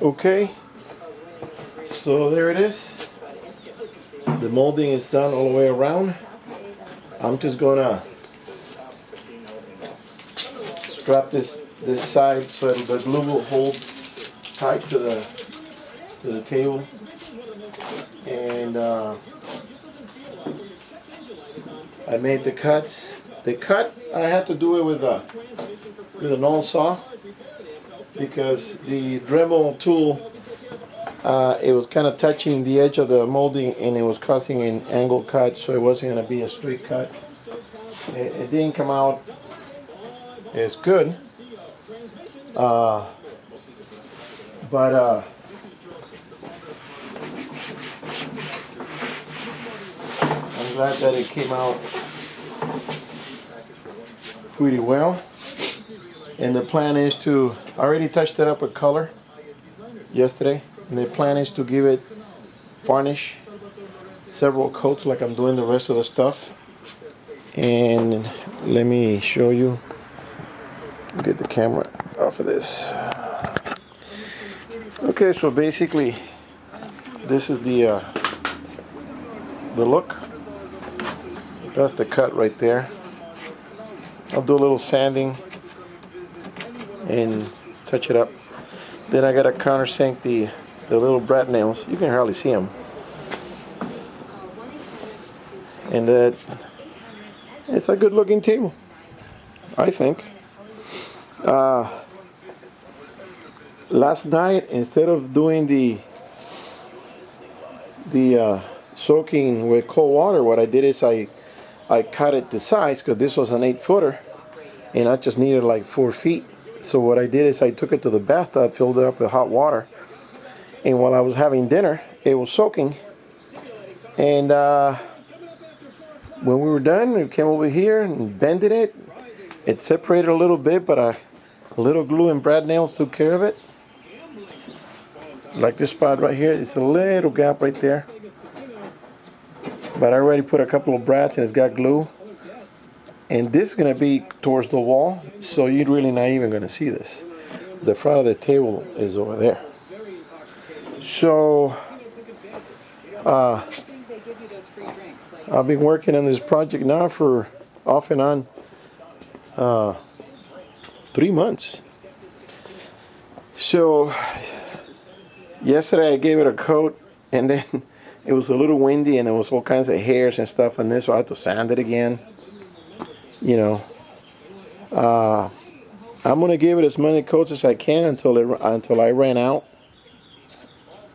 Okay, so there it is. The molding is done all the way around. I'm just gonna strap this side so that the glue will hold tight to the table. And I made the cuts. The cut I had to do it with an all saw because the Dremel tool it was kind of touching the edge of the molding and it was causing an angle cut, so it wasn't going to be a straight cut. It didn't come out as good, but I'm glad that it came out pretty well. And the plan is to, I already touched it up with color yesterday, and the plan is to give it varnish, several coats like I'm doing the rest of the stuff. And let me show you, get the camera off of this. Okay, so basically this is the look. That's the cut right there. I'll do a little sanding and touch it up. Then I gotta countersink the little brat nails. You can hardly see them. And it's a good looking table, I think. Last night, instead of doing the soaking with cold water, what I did is I cut it to size because this was an 8-footer and I just needed like 4 feet. So what I did is I took it to the bathtub, filled it up with hot water, and while I was having dinner, it was soaking. And when we were done, we came over here and bended it. It separated a little bit, but a little glue and brad nails took care of it. Like this spot right here, it's a little gap right there. But I already put a couple of brads and it's got glue. And this is going to be towards the wall, so you're really not even going to see this. The front of the table is over there. So, I've been working on this project now for off and on 3 months. So, yesterday I gave it a coat, and then it was a little windy and there was all kinds of hairs and stuff on this, so I had to sand it again. You know, I'm gonna give it as many coats as I can until I ran out.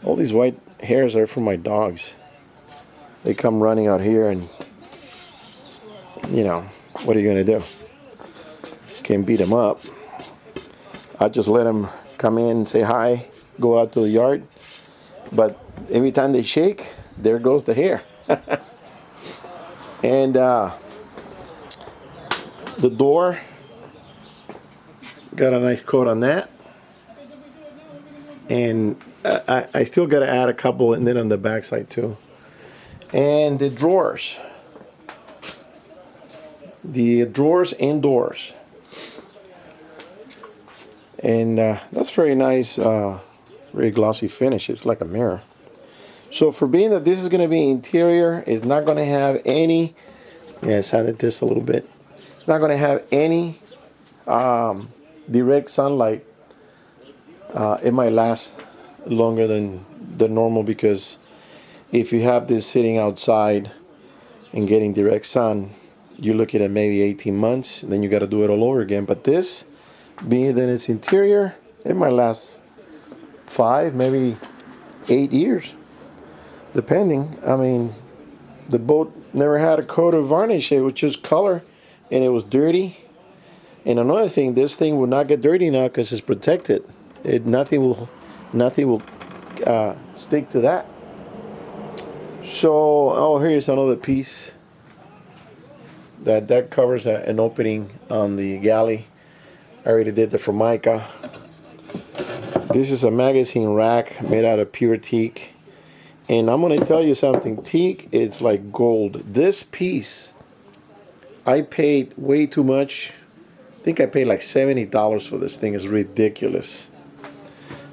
All these white hairs are from my dogs. They come running out here, and you know, what are you gonna do? Can't beat them up. I just let them come in, say hi, go out to the yard. But every time they shake, there goes the hair. And the door, got a nice coat on that. And I still got to add a couple, and then on the back side too. And the drawers. The drawers and doors. And that's very nice, very glossy finish. It's like a mirror. So for being that this is going to be interior, it's not going to have any, yeah, I sanded this a little bit. It's not going to have any direct sunlight. It might last longer than the normal, because if you have this sitting outside and getting direct sun, you're looking at maybe 18 months, then you got to do it all over again. But this, being that it's interior, it might last 5, maybe 8 years, depending. I mean, the boat never had a coat of varnish. It was just color, and it was dirty. And another thing, this thing will not get dirty now because it's protected. Nothing will stick to that. So, oh, here's another piece that covers an opening on the galley. I already did the Formica. This is a magazine rack made out of pure teak. And I'm going to tell you something. Teak is like gold. This piece, I paid way too much. I think I paid like $70 for this thing. It's ridiculous.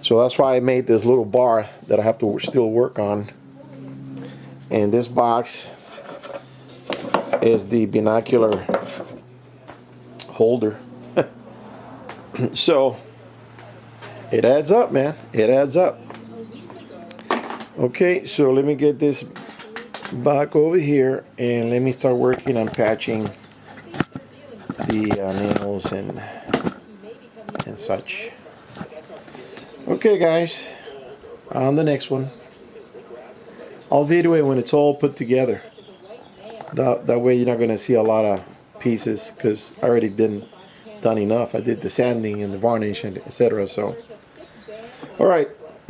So that's why I made this little bar that I have to still work on. And this box is the binocular holder. So it adds up, man. It adds up. Okay, so let me get this back over here and let me start working on patching the nails and such. Okay, guys, on the next one, I'll video it when it's all put together. That way you're not going to see a lot of pieces, because I already done enough. I did the sanding and the varnish and etc. So, all right.